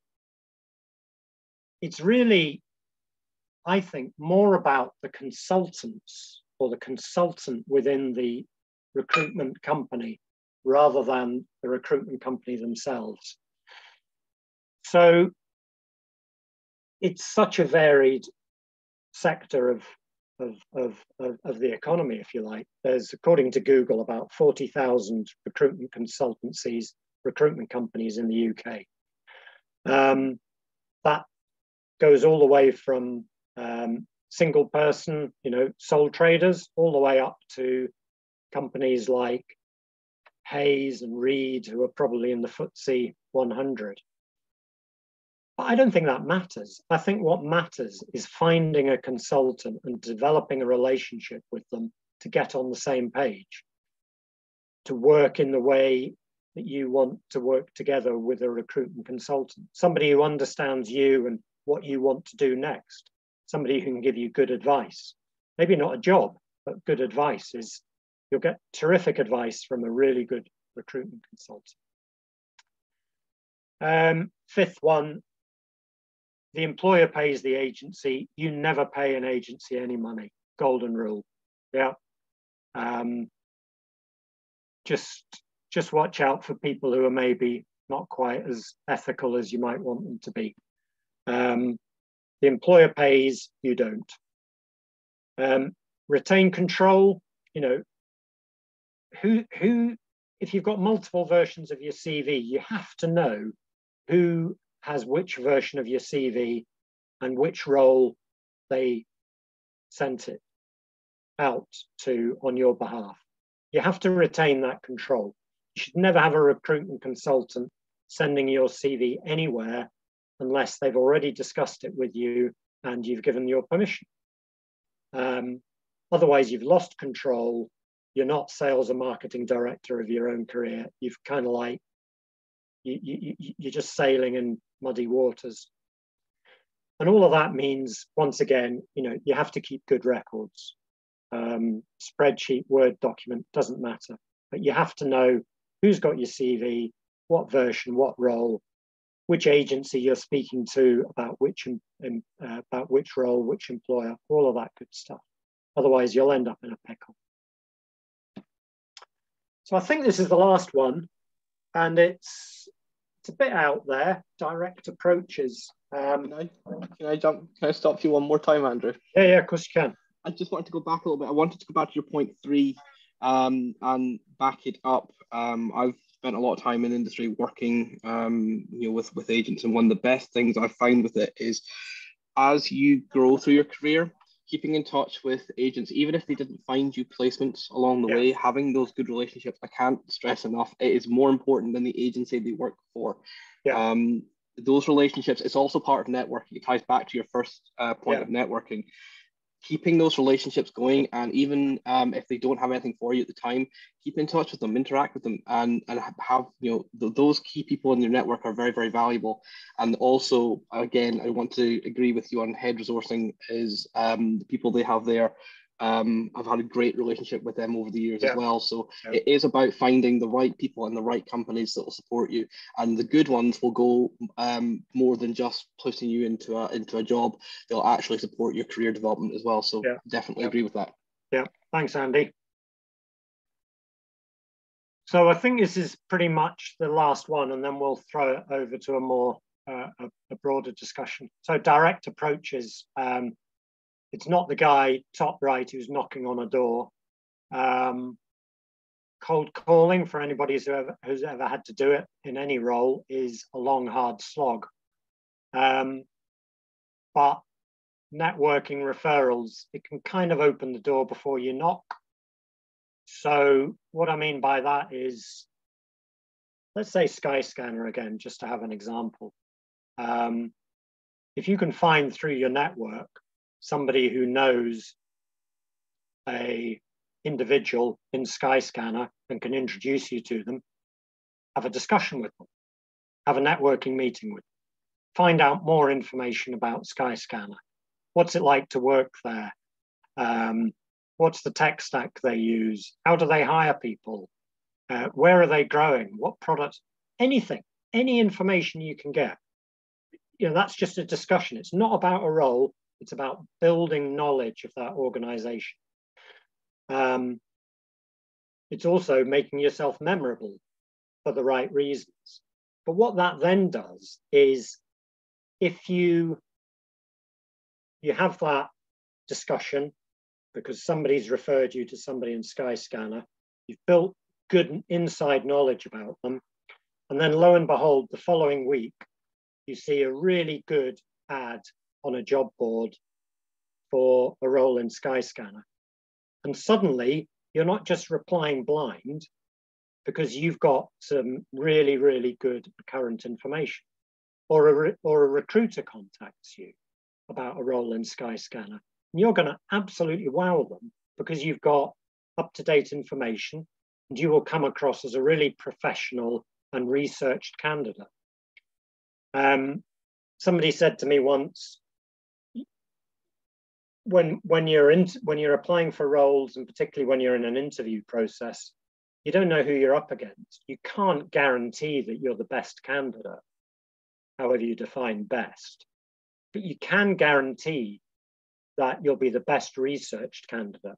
it's really, I think, more about the consultants or the consultant within the recruitment company rather than the recruitment company themselves. So it's such a varied sector of the economy, if you like. There's, according to Google, about 40,000 recruitment consultancies, recruitment companies in the UK. That goes all the way from single person, you know, sole traders, all the way up to companies like Hayes and Reed, who are probably in the FTSE 100. But I don't think that matters. I think what matters is finding a consultant and developing a relationship with them to get on the same page, to work in the way that you want to work together with a recruitment consultant, somebody who understands you and what you want to do next, somebody who can give you good advice. Maybe not a job, but good advice is, you'll get terrific advice from a really good recruitment consultant. Fifth one, the employer pays the agency. You never pay an agency any money. Golden rule. Yeah. Just watch out for people who are maybe not quite as ethical as you might want them to be. The employer pays, you don't. Retain control. You know, who, if you've got multiple versions of your CV, you have to know who has which version of your CV and which role they sent it out to on your behalf. You have to retain that control. You should never have a recruitment consultant sending your CV anywhere unless they've already discussed it with you and you've given your permission. Otherwise, you've lost control. You're not sales and marketing director of your own career. You've kind of like, you're just sailing in muddy waters. And all of that means, once again, you know, you have to keep good records. Spreadsheet, Word document, doesn't matter. But you have to know who's got your CV, what version, what role, which agency you're speaking to, about which role, which employer, all of that good stuff. Otherwise, you'll end up in a pickle. So I think this is the last one, and it's a bit out there. Direct approaches. Can I stop you one more time, Andrew? Yeah, of course you can. I just wanted to go back a little bit. I wanted to go back to your point 3 and back it up. I've spent a lot of time in industry working with agents, and one of the best things I find with it is, as you grow through your career, keeping in touch with agents, even if they didn't find you placements along the way, having those good relationships, I can't stress enough, it is more important than the agency they work for. Those relationships, it's also part of networking. It ties back to your first point of networking. Keeping those relationships going, and even if they don't have anything for you at the time, keep in touch with them, interact with them, and have, those key people in your network are very, very valuable. And also, again, I want to agree with you on head resourcing is the people they have there. I've had a great relationship with them over the years as well. So it is about finding the right people and the right companies that will support you, and the good ones will go more than just putting you into a job. They'll actually support your career development as well. So definitely agree with that. Yeah, thanks, Andy. So I think this is pretty much the last one, and then we'll throw it over to a more a broader discussion. So direct approaches. It's not the guy top right who's knocking on a door. Cold calling, for anybody who's ever had to do it in any role, is a long, hard slog. But networking, referrals, it can kind of open the door before you knock. So what I mean by that is, let's say Skyscanner again, just to have an example. If you can find through your network somebody who knows a individual in Skyscanner and can introduce you to them, have a discussion with them, have a networking meeting with them, find out more information about Skyscanner. What's it like to work there? What's the tech stack they use? How do they hire people? Where are they growing? What products? Anything, any information you can get. That's just a discussion. It's not about a role. It's about building knowledge of that organization. It's also making yourself memorable for the right reasons. But what that then does is, if you have that discussion because somebody's referred you to somebody in Skyscanner, you've built good inside knowledge about them, and then lo and behold, the following week, you see a really good ad on a job board for a role in Skyscanner. And suddenly you're not just replying blind because you've got some really, really good current information, or a recruiter contacts you about a role in Skyscanner. And you're going to absolutely wow them because you've got up-to-date information. and you will come across as a really professional and researched candidate. Somebody said to me once, when you're applying for roles, and particularly when you're in an interview process, you don't know who you're up against. You can't guarantee that you're the best candidate, however you define best, but you can guarantee that you'll be the best researched candidate.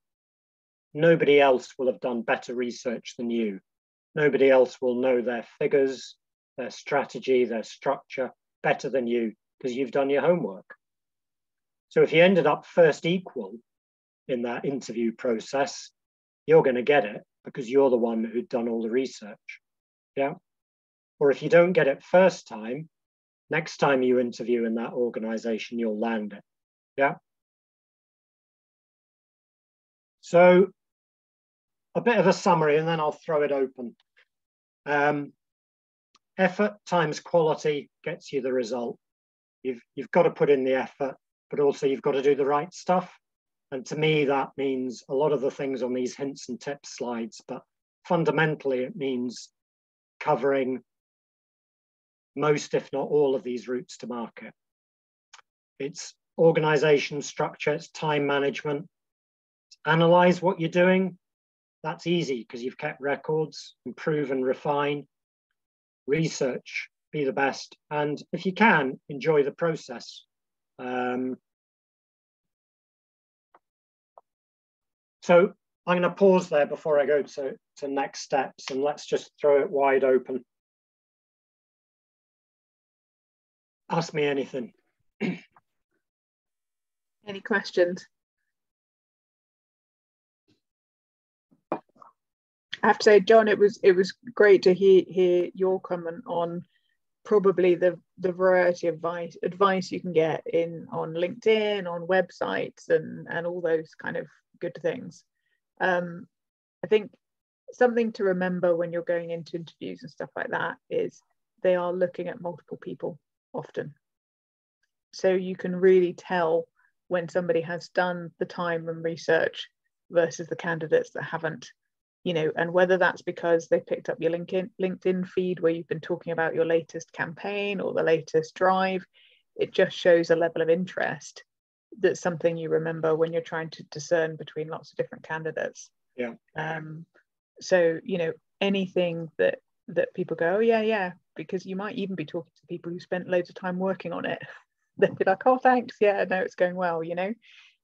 Nobody else will have done better research than you. Nobody else will know their figures, their strategy, their structure better than you, because you've done your homework. So if you ended up first equal in that interview process, you're going to get it because you're the one who'd done all the research. Yeah. Or if you don't get it first time, next time you interview in that organization, you'll land it. Yeah. So a bit of a summary, and then I'll throw it open. Effort times quality gets you the result. You've got to put in the effort, but also you've got to do the right stuff. And to me, that means a lot of the things on these hints and tips slides, but fundamentally it means covering most, if not all, of these routes to market. It's organization structure, it's time management. Analyze what you're doing. That's easy because you've kept records. Improve and refine. Research, be the best. And if you can, enjoy the process. So I'm going to pause there before I go to next steps, and let's just throw it wide open. Ask me anything. Any questions? I have to say, John, it was great to hear your comment on probably the variety of advice you can get on LinkedIn, on websites, and all those kind of good things. I think something to remember when you're going into interviews and stuff like that is they are looking at multiple people often. So you can really tell when somebody has done the time and research versus the candidates that haven't, you know, and whether that's because they picked up your LinkedIn feed where you've been talking about your latest campaign or the latest drive, it just shows a level of interest. That's something you remember when you're trying to discern between lots of different candidates. Yeah. So, you know, anything that people go, oh, yeah, because you might even be talking to people who spent loads of time working on it. They'd be like, oh, thanks. Yeah, no, it's going well, you know.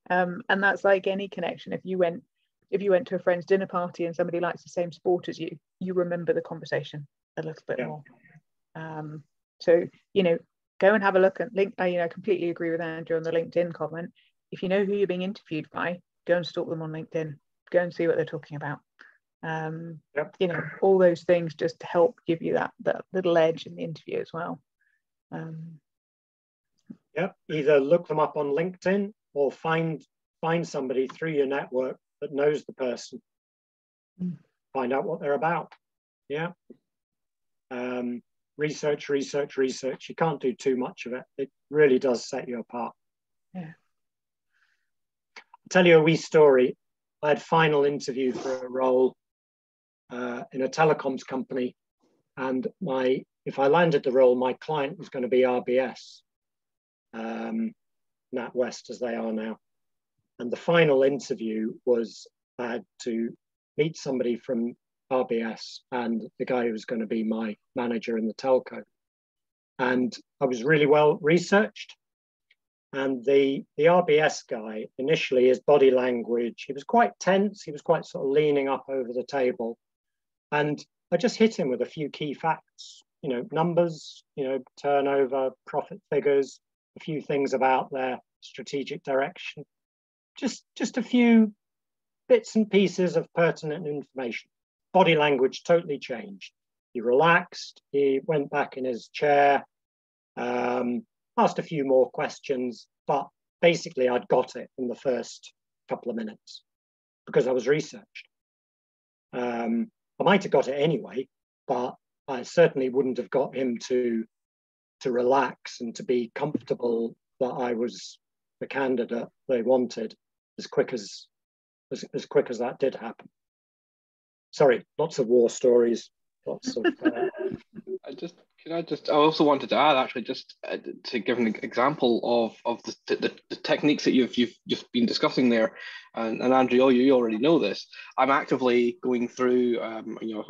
And that's like any connection. If you went to a friend's dinner party and somebody likes the same sport as you, you remember the conversation a little bit more. So, you know, go and have a look at I completely agree with Andrew on the LinkedIn comment. If you know who you're being interviewed by, go and stalk them on LinkedIn. Go and see what they're talking about. You know, all those things just help give you that little edge in the interview as well. Either look them up on LinkedIn or find somebody through your network that knows the person. Find out what they're about. Research. You can't do too much of it. It really does set you apart. I'll tell you a wee story. I had final interview for a role in a telecoms company, and if I landed the role, my client was going to be RBS, NatWest as they are now. And the final interview was I had to meet somebody from RBS and the guy who was going to be my manager in the telco. And I was really well researched. And the RBS guy, initially his body language, he was quite tense. He was quite sort of leaning up over the table. And I just hit him with a few key facts, you know, numbers, you know, turnover, profit figures, a few things about their strategic direction. Just a few bits and pieces of pertinent information. Body language totally changed. He relaxed, he went back in his chair, asked a few more questions, but basically I'd got it in the first couple of minutes because I was researched. I might have got it anyway, but I certainly wouldn't have got him to relax and to be comfortable that I was the candidate they wanted as quick as that did happen. sorry, lots of war stories, lots of. I also wanted to add, actually, just to give an example of the techniques that you've just been discussing there, and Andrew, you already know this. I'm actively going through a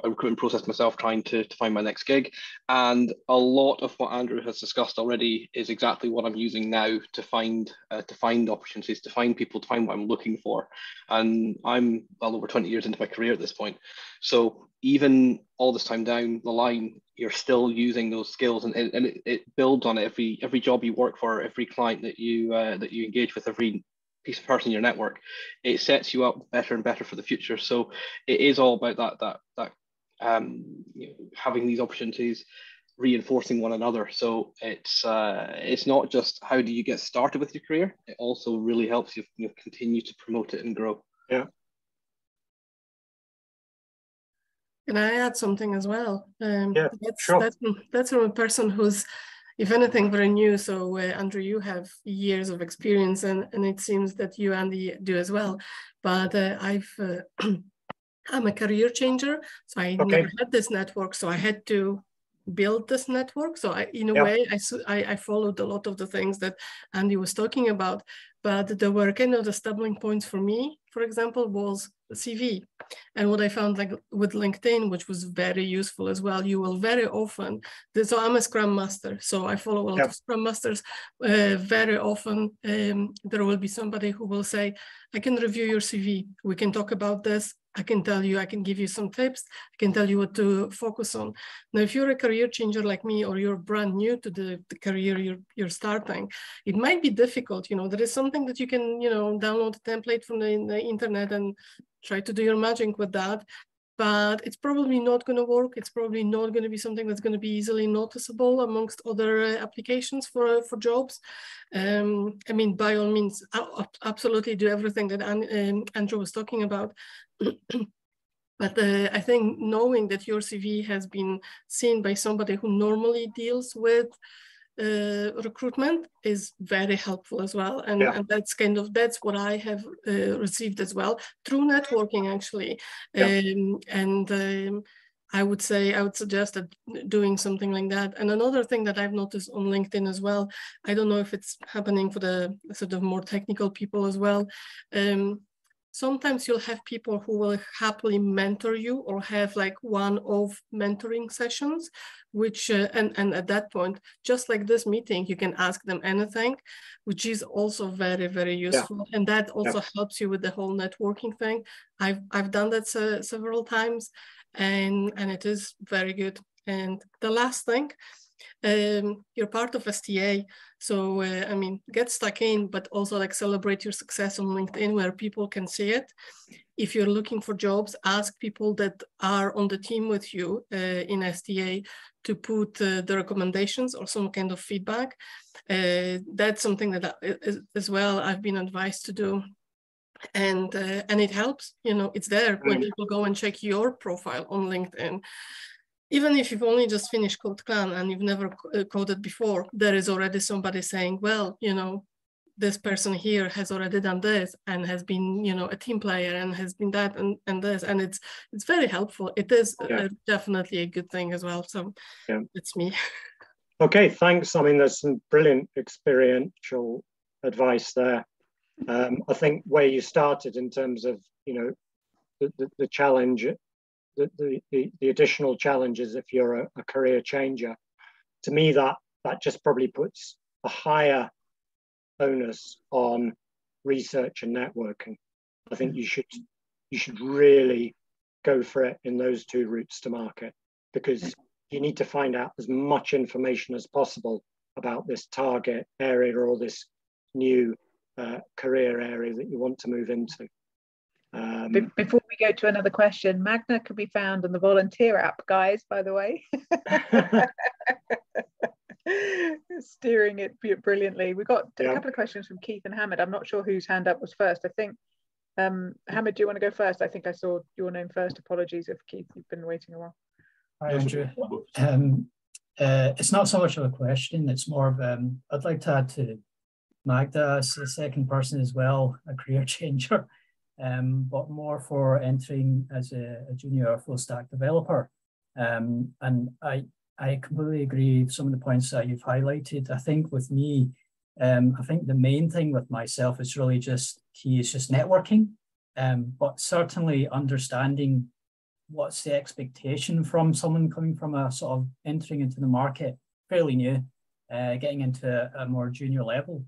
recruitment process myself, trying to find my next gig, and a lot of what Andrew has discussed already is exactly what I'm using now to find opportunities, to find people, to find what I'm looking for. And I'm well over 20 years into my career at this point, so even all this time down the line, you're still using those skills, and it builds on it. Every job you work for, every client that you engage with, every piece of person in your network, it sets you up better and better for the future. So it is all about that having these opportunities, reinforcing one another. So it's not just how do you get started with your career, it also really helps you continue to promote it and grow. Yeah. Can I add something as well? Yeah, sure. That's from a person who's, if anything, very new. So Andrew, you have years of experience, and it seems that you, Andy, do as well. But I'm a career changer, so I never had this network, so I had to build this network. So in a way, I followed a lot of the things that Andy was talking about, but there were kind of the stumbling points for me, for example, was the CV. And what I found, like with LinkedIn, which was very useful as well, you will very often, so I'm a Scrum Master, so I follow a lot of Scrum Masters. Very often there will be somebody who will say, I can review your CV, we can talk about this, I can tell you, I can give you some tips, I can tell you what to focus on. Now, if you're a career changer like me, or you're brand new to the career you're starting, it might be difficult. There is something that you can, download a template from the internet and try to do your magic with that, but it's probably not going to work. It's probably not going to be something that's going to be easily noticeable amongst other applications for jobs. I mean, by all means, absolutely do everything that Andrew was talking about. But I think knowing that your CV has been seen by somebody who normally deals with recruitment is very helpful as well, and that's what I have received as well through networking, actually. I would suggest that doing something like that. And another thing that I've noticed on LinkedIn as well, I don't know if it's happening for the sort of more technical people as well. Sometimes you'll have people who will happily mentor you or have like one-off mentoring sessions, which, and at that point, just like this meeting, you can ask them anything, which is also very, very useful. And that also helps you with the whole networking thing. I've done that several times, and it is very good. And the last thing, you're part of STA, so I mean, get stuck in, but also like celebrate your success on LinkedIn where people can see it. If you're looking for jobs, ask people that are on the team with you in STA to put the recommendations or some kind of feedback. That's something that as well I've been advised to do. And it helps, it's there when people go and check your profile on LinkedIn. Even if you've only just finished Code Clan and you've never coded before, there is already somebody saying, well, this person here has already done this and has been, a team player and has been that and this, and it's very helpful. It is definitely a good thing as well. So it's me. Okay, thanks. I mean, there's some brilliant experiential advice there. I think where you started in terms of, the challenge, the additional challenges if you're a career changer, to me that just probably puts a higher onus on research and networking. I think you should really go for it in those two routes to market, because you need to find out as much information as possible about this target area or this new career area that you want to move into. Before we go to another question, Magna can be found on the volunteer app, guys, by the way. Steering it brilliantly. We've got a couple of questions from Keith and Hamid. I'm not sure whose hand up was first. I think, Hamid, do you want to go first? I think I saw your name first. Apologies if Keith, you've been waiting a while. Hi, Andrew. It's not so much of a question, it's more of, I'd like to add to Magda as a second person as well, a career changer. but more for entering as a junior full stack developer. And I completely agree with some of the points that you've highlighted. I think with me, I think the main thing with myself is really just networking, but certainly understanding what's the expectation from someone coming from a sort of entering into the market, fairly new, getting into a more junior level.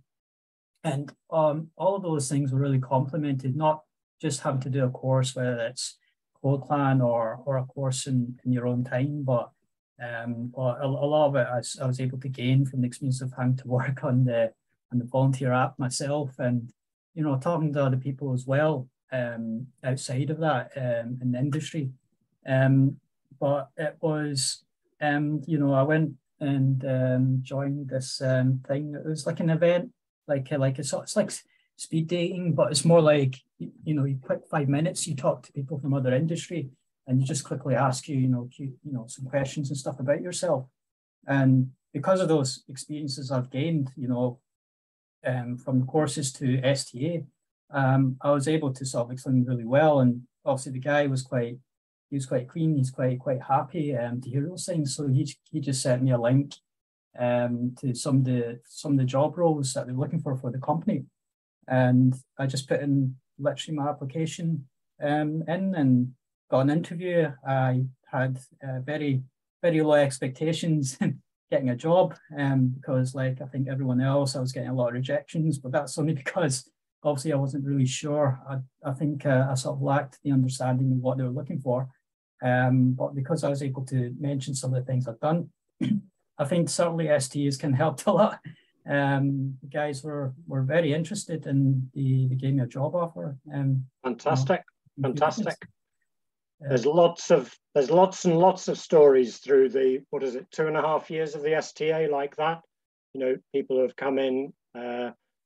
And all of those things were really complemented, not just having to do a course, whether it's CodePlan or a course in your own time, but a lot of it I was able to gain from the experience of having to work on the volunteer app myself, and talking to other people as well outside of that in the industry. But it was I went and joined this thing. It was like an event, it's like speed dating, but it's more like you quick 5 minutes, you talk to people from other industry, and you just quickly ask some questions and stuff about yourself. And because of those experiences I've gained, from the courses to STA, I was able to sort of explain really well. And obviously the guy was quite keen, he's quite happy to hear those things. So he just sent me a link to some of the job roles that they're looking for the company. And I just put in literally my application in and got an interview. I had very, very low expectations getting a job, because like I think everyone else, I was getting a lot of rejections, but that's only because obviously I wasn't really sure. I think I sort of lacked the understanding of what they were looking for. But because I was able to mention some of the things I've done, I think certainly STs can help a lot. The guys were very interested, and they gave me a job offer. Fantastic. There's lots and lots of stories through the 2.5 years of the STA like that. People who have come in,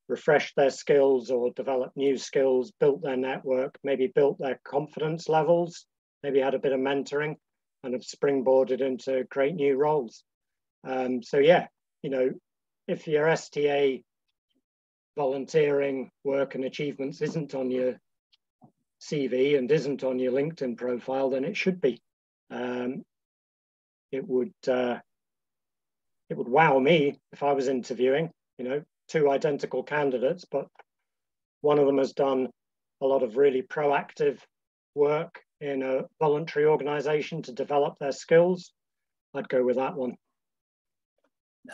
refreshed their skills or developed new skills, built their network, maybe built their confidence levels, maybe had a bit of mentoring, and have springboarded into great new roles. So yeah, if your STA volunteering work and achievements isn't on your CV and isn't on your LinkedIn profile, then it should be. It would wow me if I was interviewing, two identical candidates, but one of them has done a lot of really proactive work in a voluntary organization to develop their skills. I'd go with that one.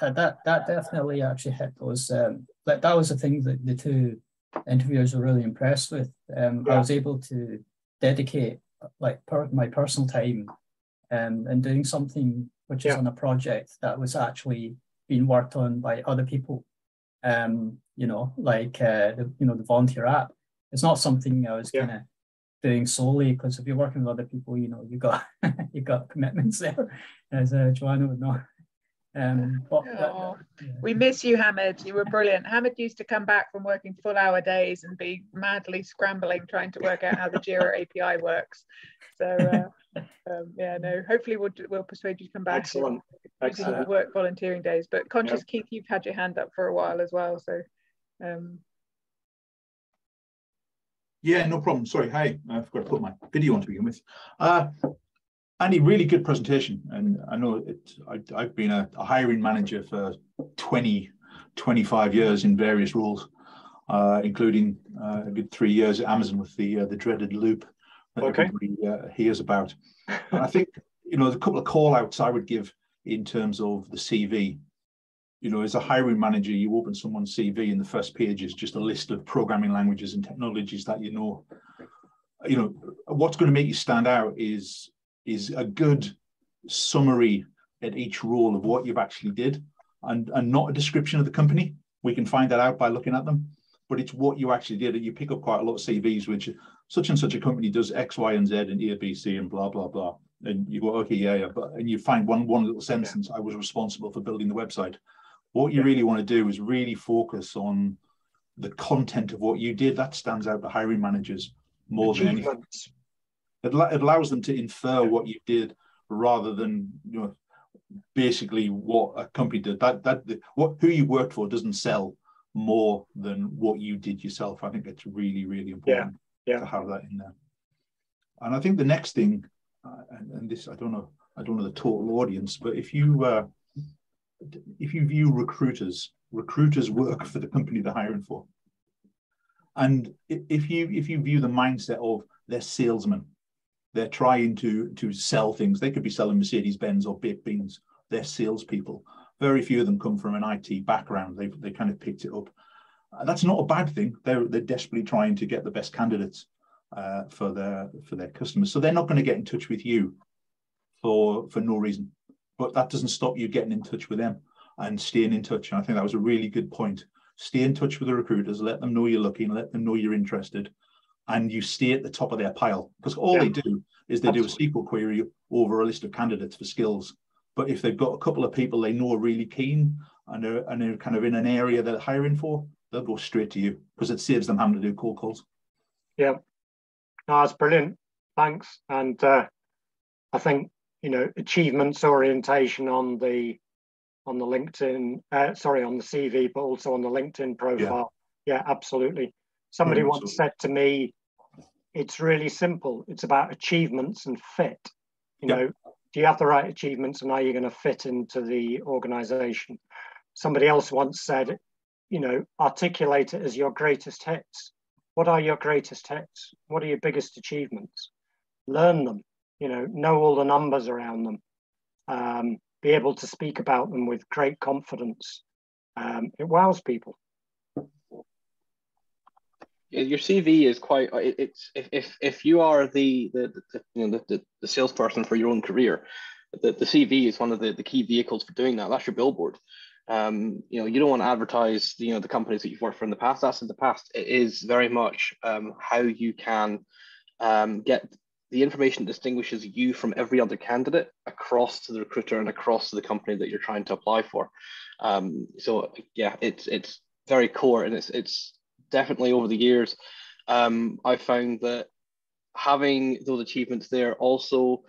That definitely actually hit those. That was the thing that the two interviewers were really impressed with. I was able to dedicate my personal time and doing something which is on a project that was actually being worked on by other people. The volunteer app. It's not something I was kind of doing solely, because if you're working with other people, you've got commitments there, as Joanna would know. We miss you, Hamid. You were brilliant. Hamid used to come back from working full-hour days and be madly scrambling trying to work out how the Jira API works. So hopefully we'll persuade you to come back. Excellent. Work volunteering days, but conscious Keith, you've had your hand up for a while as well. So yeah, no problem. Sorry, hi. I forgot to put my video on to begin with. Andy, really good presentation. And I know I've been a hiring manager for 25 years in various roles, including a good 3 years at Amazon with the dreaded loop that everybody hears about. And I think, there's a couple of call outs I would give in terms of the CV. As a hiring manager, you open someone's CV and the first page is just a list of programming languages and technologies that what's going to make you stand out is a good summary at each role of what you've actually did, and not a description of the company. We can find that out by looking at them, but it's what you actually did. And you pick up quite a lot of CVs, which such and such a company does X, Y, and Z and A, B, C, and blah, blah, blah. And you go, okay, but and you find one little sentence, I was responsible for building the website. What you really want to do is really focus on the content of what you did. That stands out to hiring managers more than anything. It allows them to infer what you did rather than basically what a company did. Who you worked for doesn't sell more than what you did yourself. I think that's really, really important. to have that in there. And I think the next thing, and this I don't know the total audience, but if you view recruiters work for the company they're hiring for, and if you view the mindset of they're salesmen, they're trying to sell things. They could be selling Mercedes-Benz or baked beans. They're salespeople. Very few of them come from an IT background. They kind of picked it up. That's not a bad thing. They're desperately trying to get the best candidates for their customers. So they're not going to get in touch with you for no reason. But that doesn't stop you getting in touch with them and staying in touch. And I think that was a really good point. Stay in touch with the recruiters. Let them know you're looking. Let them know you're interested. And you stay at the top of their pile, because all they do is they do a SQL query over a list of candidates for skills. But if they've got a couple of people they know are really keen and they're kind of in an area they're hiring for, they'll go straight to you, because it saves them having to do cold calls. Yeah, no, that's brilliant. Thanks. And I think, achievements orientation on the LinkedIn, on the CV, but also on the LinkedIn profile. Yeah, absolutely. Somebody once said to me, it's really simple. It's about achievements and fit. You know, do you have the right achievements and are you going to fit into the organization? Somebody else once said, articulate it as your greatest hits. What are your greatest hits? What are your biggest achievements? Learn them, know all the numbers around them, be able to speak about them with great confidence. It wows people. Your CV is quite. It's if you are the salesperson for your own career, the CV is one of the key vehicles for doing that. That's your billboard. You don't want to advertise the companies that you've worked for in the past. That's in the past. It is very much how you can get the information that distinguishes you from every other candidate across to the recruiter and across to the company that you're trying to apply for. So yeah, it's very core, and it's definitely over the years, I've found that having those achievements there also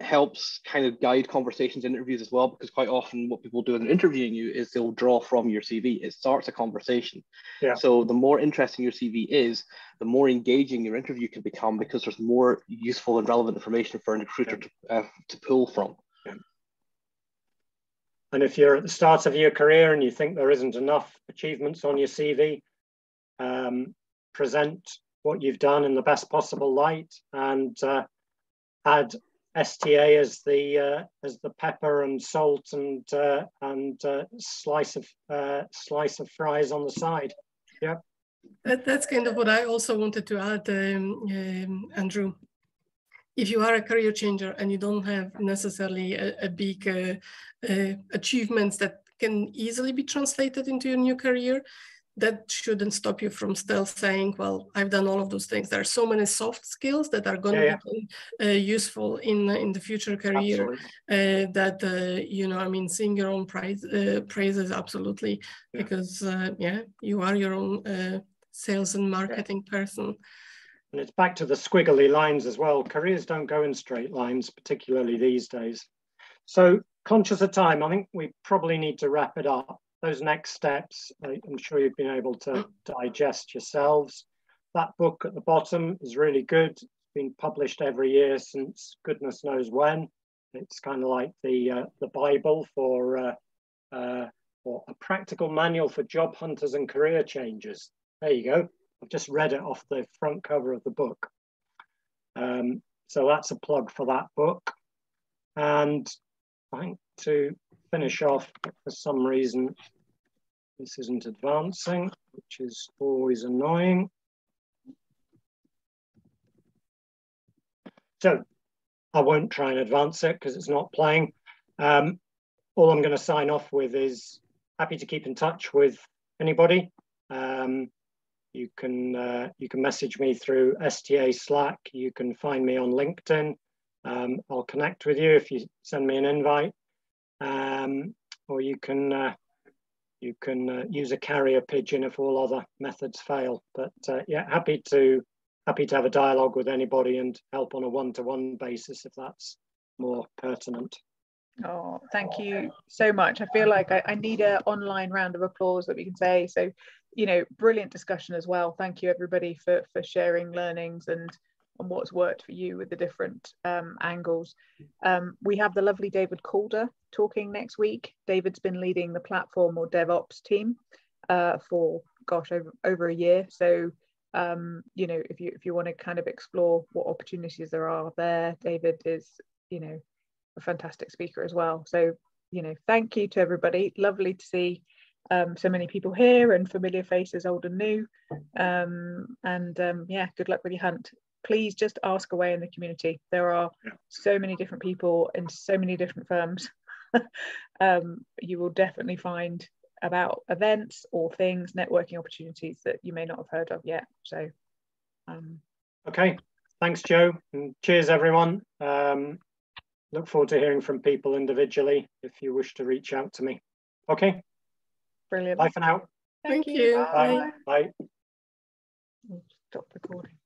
helps kind of guide conversations, interviews as well, because quite often what people do in interviewing you is they'll draw from your CV. It starts a conversation. Yeah. So the more interesting your CV is, the more engaging your interview can become, because there's more useful and relevant information for a recruiter to pull from. Yeah. And if you're at the start of your career and you think there isn't enough achievements on your CV, present what you've done in the best possible light, and add STA as the pepper and salt and slice of fries on the side. Yeah, that's kind of what I also wanted to add, Andrew. If you are a career changer and you don't have necessarily a big achievements that can easily be translated into your new career, that shouldn't stop you from still saying, well, I've done all of those things. There are so many soft skills that are going to be useful in the future career, that, seeing your own praises, absolutely, because, you are your own sales and marketing person. And it's back to the squiggly lines as well. Careers don't go in straight lines, particularly these days. So, conscious of time, I think we probably need to wrap it up. Those next steps, I'm sure you've been able to digest yourselves. That book at the bottom is really good. It's been published every year since goodness knows when. It's kind of like the Bible for a practical manual for job hunters and career changers. There you go. I've just read it off the front cover of the book. So that's a plug for that book. And I think to finish off, for some reason, this isn't advancing, which is always annoying. So I won't try and advance it because it's not playing. All I'm going to sign off with is happy to keep in touch with anybody. You can message me through STA Slack. You can find me on LinkedIn. I'll connect with you if you send me an invite. Or you can use a carrier pigeon if all other methods fail. But yeah, happy to have a dialogue with anybody and help on a one-to-one basis if that's more pertinent. Oh, thank you so much. I feel like I need an online round of applause that we can say. So you know, brilliant discussion as well. Thank you everybody for sharing learnings and what's worked for you with the different angles. We have the lovely David Calder talking next week. David's been leading the platform or DevOps team for gosh, over a year. So you know, if you want to kind of explore what opportunities there are there, David is, you know, a fantastic speaker as well. So, you know, thank you to everybody. Lovely to see so many people here and familiar faces, old and new. Yeah, good luck with your hunt. Please just ask away in the community. There are so many different people in so many different firms. You will definitely find about events or things, networking opportunities that you may not have heard of yet. So okay, thanks Joe, and cheers everyone. Look forward to hearing from people individually if you wish to reach out to me. Okay, brilliant. Bye for now. Thank you. Bye. Bye. Stop recording.